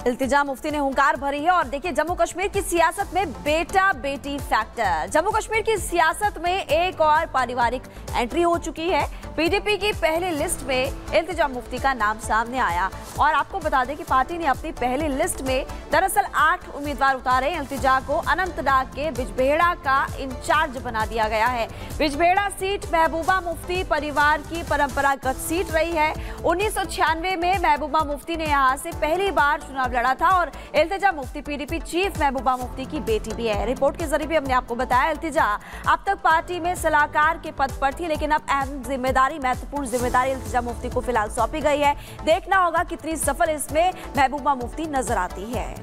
इल्तिजा मुफ्ती ने हुंकार भरी है। और देखिए, जम्मू कश्मीर की सियासत में बेटा बेटी फैक्टर। जम्मू कश्मीर की सियासत में एक और पारिवारिक एंट्री हो चुकी है। पीडीपी की पहली लिस्ट में इल्तिजा मुफ्ती का नाम सामने आया। और आपको बता दें कि पार्टी ने अपनी पहली लिस्ट में दरअसल 8 उम्मीदवार उतारे। इल्तिजा को अनंतनाग के बिजबेहड़ा का इंचार्ज बना दिया गया है। बिजबेहड़ा सीट महबूबा मुफ्ती परिवार की परंपरागत सीट रही है। 1996 में महबूबा मुफ्ती ने यहां से पहली बार चुनाव लड़ा था। और इल्तिजा मुफ्ती पीडीपी चीफ महबूबा मुफ्ती की बेटी भी है। रिपोर्ट के जरिए भी हमने आपको बताया, इल्तिजा अब तक पार्टी में सलाहकार के पद पर थी, लेकिन अब अहम जिम्मेदारी, महत्वपूर्ण जिम्मेदारी इल्तिजा मुफ्ती को फिलहाल सौंपी गई है। देखना होगा कितनी सफल इसमें महबूबा मुफ्ती नजर आती है।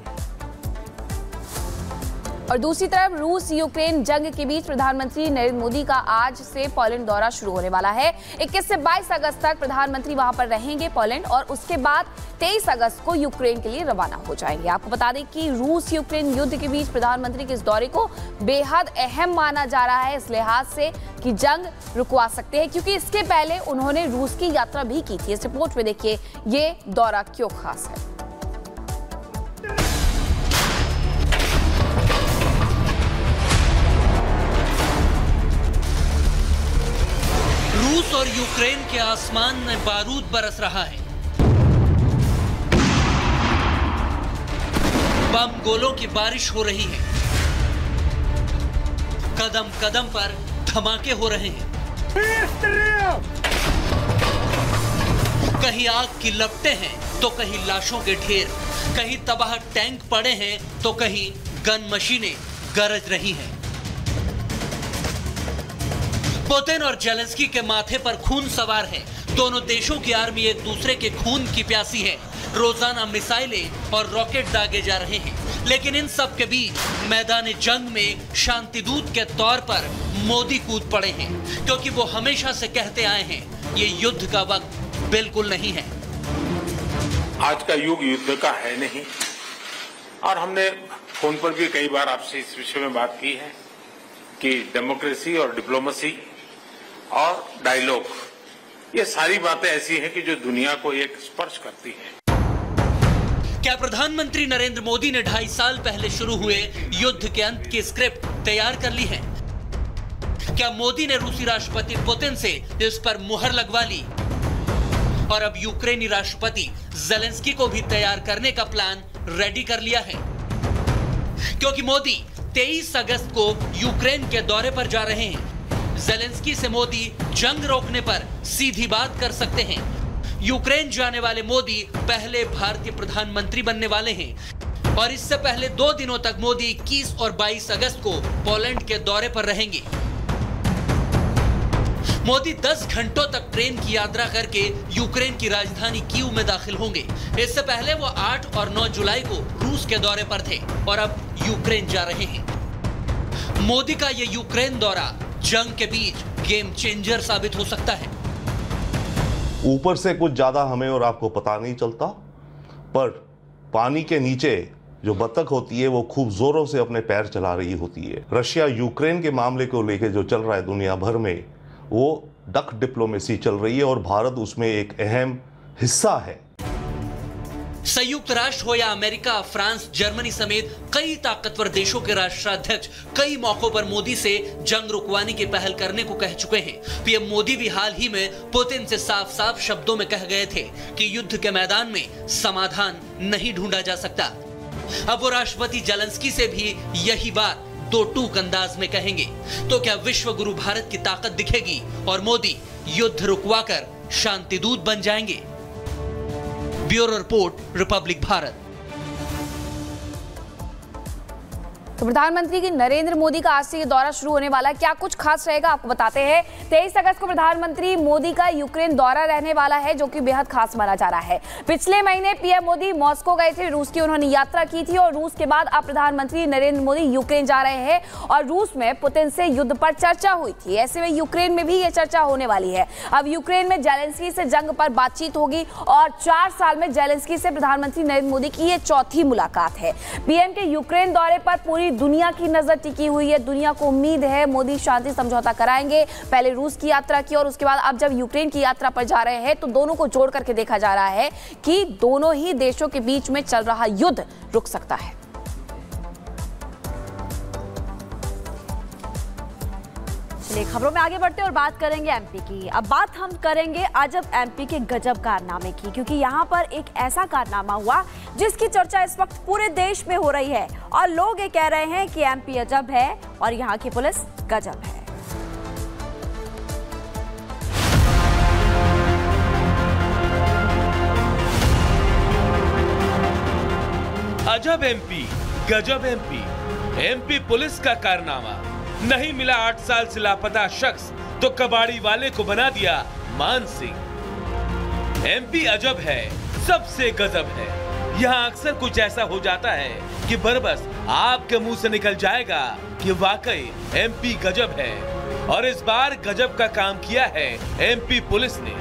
और दूसरी तरफ रूस यूक्रेन जंग के बीच प्रधानमंत्री नरेंद्र मोदी का आज से पोलैंड दौरा शुरू होने वाला है। 21 से 22 अगस्त तक प्रधानमंत्री वहां पर रहेंगे पोलैंड, और उसके बाद 23 अगस्त को यूक्रेन के लिए रवाना हो जाएंगे। आपको बता दें कि रूस यूक्रेन युद्ध के बीच प्रधानमंत्री के इस दौरे को बेहद अहम माना जा रहा है, इस लिहाज से कि जंग रुकवा सकते हैं, क्योंकि इसके पहले उन्होंने रूस की यात्रा भी की थी। इस रिपोर्ट में देखिए ये दौरा क्यों खास है। रूस और यूक्रेन के आसमान में बारूद बरस रहा है। बम गोलों की बारिश हो रही है। कदम कदम पर धमाके हो रहे हैं। कहीं आग की लपटें हैं तो कहीं लाशों के ढेर, कहीं तबाह टैंक पड़े हैं तो कहीं गन मशीनें गरज रही हैं। पुतिन और जेलेंस्की के माथे पर खून सवार है। दोनों देशों की आर्मी एक दूसरे के खून की प्यासी है। रोजाना मिसाइलें और रॉकेट दागे जा रहे हैं, लेकिन इन सब के बीच मैदान जंग में शांतिदूत के तौर पर मोदी कूद पड़े हैं, क्योंकि वो हमेशा से कहते आए हैं ये युद्ध का वक्त बिल्कुल नहीं है। आज का युग युद्ध का है नहीं, और हमने फोन पर भी कई बार आपसे इस विषय में बात की है कि डेमोक्रेसी और डिप्लोमेसी और डायलॉग, ये सारी बातें ऐसी हैं कि जो दुनिया को एक स्पर्श करती है। क्या प्रधानमंत्री नरेंद्र मोदी ने 2.5 साल पहले शुरू हुए युद्ध के अंत की स्क्रिप्ट तैयार कर ली है? क्या मोदी ने रूसी राष्ट्रपति पुतिन से इस पर मुहर लगवा ली और अब यूक्रेनी राष्ट्रपति जेलेंस्की को भी तैयार करने का प्लान रेडी कर लिया है? क्योंकि मोदी 23 अगस्त को यूक्रेन के दौरे पर जा रहे हैं। जेलेंस्की से मोदी जंग रोकने पर सीधी बात कर सकते हैं। यूक्रेन जाने वाले मोदी पहले भारतीय प्रधानमंत्री बनने वाले हैं, और इससे पहले 2 दिनों तक मोदी 21 और 22 अगस्त को पोलैंड के दौरे पर रहेंगे। मोदी 10 घंटों तक ट्रेन की यात्रा करके यूक्रेन की राजधानी कीव में दाखिल होंगे। इससे पहले वो 8 और 9 जुलाई को रूस के दौरे पर थे, और अब यूक्रेन जा रहे हैं। मोदी का ये यूक्रेन दौरा जंग के बीच गेम चेंजर साबित हो सकता है। ऊपर से कुछ ज्यादा हमें और आपको पता नहीं चलता, पर पानी के नीचे जो बतख होती है वो खूब जोरों से अपने पैर चला रही होती है। रशिया यूक्रेन के मामले को लेकर जो चल रहा है दुनिया भर में, वो डक डिप्लोमेसी चल रही है, और भारत उसमें एक अहम हिस्सा है। संयुक्त राष्ट्र हो या अमेरिका, फ्रांस, जर्मनी समेत कई ताकतवर देशों के राष्ट्राध्यक्ष कई मौकों पर मोदी से जंग रुकवाने की पहल करने को कह चुके हैं। पीएम मोदी भी हाल ही में पुतिन से साफ साफ शब्दों में कह गए थे कि युद्ध के मैदान में समाधान नहीं ढूंढा जा सकता। अब वो राष्ट्रपति जेलेंस्की से भी यही बात दो टूक अंदाज में कहेंगे। तो क्या विश्व गुरु भारत की ताकत दिखेगी और मोदी युद्ध रुकवाकर शांतिदूत बन जाएंगे? Bureau report, Republic Bharat. तो प्रधानमंत्री की नरेंद्र मोदी का आज से ये दौरा शुरू होने वाला है। क्या कुछ खास रहेगा आपको बताते हैं। 23 अगस्त को प्रधानमंत्री मोदी का यूक्रेन दौरा रहने वाला है, जो कि बेहद खास माना जा रहा है। पिछले महीने पीएम मोदी मॉस्को गए थे, रूस की उन्होंने यात्रा की थी, और रूस के बाद अब प्रधानमंत्री नरेंद्र मोदी यूक्रेन जा रहे हैं, और रूस में पुतिन से युद्ध पर चर्चा हुई थी। ऐसे में यूक्रेन में भी ये चर्चा होने वाली है। अब यूक्रेन में जेलेंस्की से जंग पर बातचीत होगी, और 4 साल में जेलेंस्की से प्रधानमंत्री नरेंद्र मोदी की ये चौथी मुलाकात है। पीएम के यूक्रेन दौरे पर पूरी पूरी दुनिया की नजर टिकी हुई है। दुनिया को उम्मीद है मोदी शांति समझौता कराएंगे। पहले रूस की यात्रा की और उसके बाद अब जब यूक्रेन की यात्रा पर जा रहे हैं तो दोनों को जोड़ करके देखा जा रहा है कि दोनों ही देशों के बीच में चल रहा युद्ध रुक सकता है। चलिए खबरों में आगे बढ़ते हैं और बात करेंगे एमपी की। अब बात हम करेंगे अजब एमपी के गजब कारनामे की, क्योंकि यहाँ पर एक ऐसा कारनामा हुआ जिसकी चर्चा इस वक्त पूरे देश में हो रही है और लोग ये कह रहे हैं कि एमपी अजब है और यहाँ की पुलिस गजब है। अजब एमपी, गजब एमपी। एमपी पुलिस का कारनामा। नहीं मिला 8 साल से लापता शख्स तो कबाड़ी वाले को बना दिया मान सिंह। एमपी अजब है, सबसे गजब है। यहाँ अक्सर कुछ ऐसा हो जाता है कि बरबस आपके मुंह से निकल जाएगा कि वाकई एमपी गजब है। और इस बार गजब का काम किया है एमपी पुलिस ने।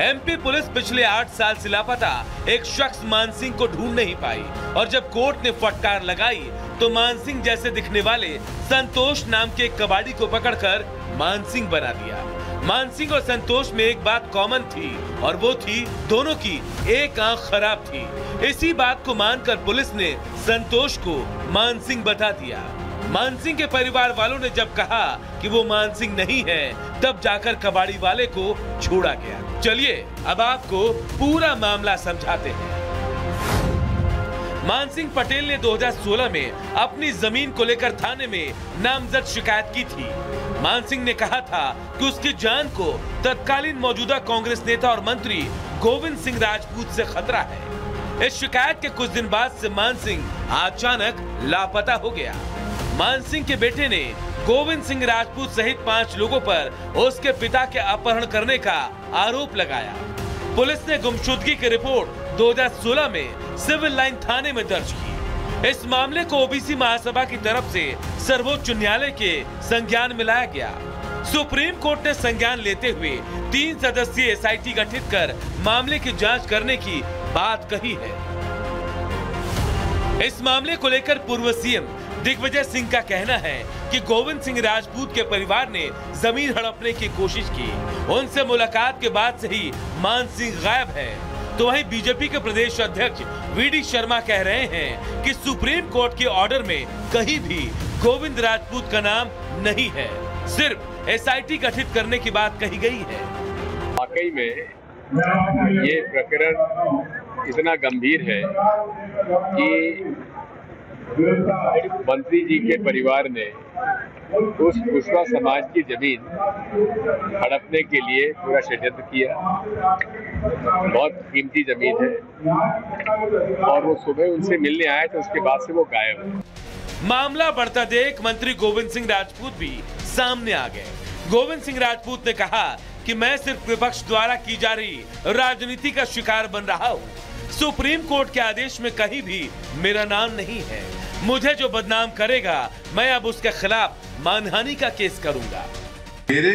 एमपी पुलिस पिछले 8 साल से लापता एक शख्स मान सिंह को ढूंढ नहीं पाई और जब कोर्ट ने फटकार लगाई तो मान सिंह जैसे दिखने वाले संतोष नाम के एक कबाड़ी को पकड़कर मान सिंह बना दिया। मान सिंह और संतोष में एक बात कॉमन थी और वो थी दोनों की एक आंख खराब थी। इसी बात को मानकर पुलिस ने संतोष को मान सिंह बता दिया। मान सिंह के परिवार वालों ने जब कहा कि वो मान सिंह नहीं है तब जाकर कबाड़ी वाले को छोड़ा गया। चलिए अब आपको पूरा मामला समझाते हैं। मान सिंह पटेल ने 2016 में अपनी जमीन को लेकर थाने में नामजद शिकायत की थी। मान सिंह ने कहा था कि उसकी जान को तत्कालीन मौजूदा कांग्रेस नेता और मंत्री गोविंद सिंह राजपूत से खतरा है। इस शिकायत के कुछ दिन बाद से मान सिंह अचानक लापता हो गया। मान सिंह के बेटे ने गोविंद सिंह राजपूत सहित 5 लोगों पर उसके पिता के अपहरण करने का आरोप लगाया। पुलिस ने गुमशुदगी की रिपोर्ट 2016 में सिविल लाइन थाने में दर्ज की। इस मामले को ओबीसी महासभा की तरफ से सर्वोच्च न्यायालय के संज्ञान में लाया गया। सुप्रीम कोर्ट ने संज्ञान लेते हुए 3 सदस्यीय एसआईटी गठित कर मामले की जांच करने की बात कही है। इस मामले को लेकर पूर्व सीएम दिग्विजय सिंह का कहना है कि गोविंद सिंह राजपूत के परिवार ने जमीन हड़पने की कोशिश की। उनसे मुलाकात के बाद से ही मान सिंह गायब है। तो वहीं बीजेपी के प्रदेश अध्यक्ष वीडी शर्मा कह रहे हैं कि सुप्रीम कोर्ट के ऑर्डर में कहीं भी गोविंद राजपूत का नाम नहीं है, सिर्फ एसआईटी गठित करने की बात कही गई है। वाकई में ये प्रकरण इतना गंभीर है कि मंत्री जी के परिवार ने उस कुशवा समाज की जमीन हड़पने के लिए पूरा षड्यंत्र किया। बहुत कीमती जमीन है और वो सुबह उनसे मिलने आए तो उसके बाद से वो गायब है। मामला बढ़ता देख मंत्री गोविंद सिंह राजपूत भी सामने आ गए। गोविंद सिंह राजपूत ने कहा कि मैं सिर्फ विपक्ष द्वारा की जा रही राजनीति का शिकार बन रहा हूँ। सुप्रीम कोर्ट के आदेश में कहीं भी मेरा नाम नहीं है। मुझे जो बदनाम करेगा मैं अब उसके खिलाफ मानहानि का केस करूंगा। मेरे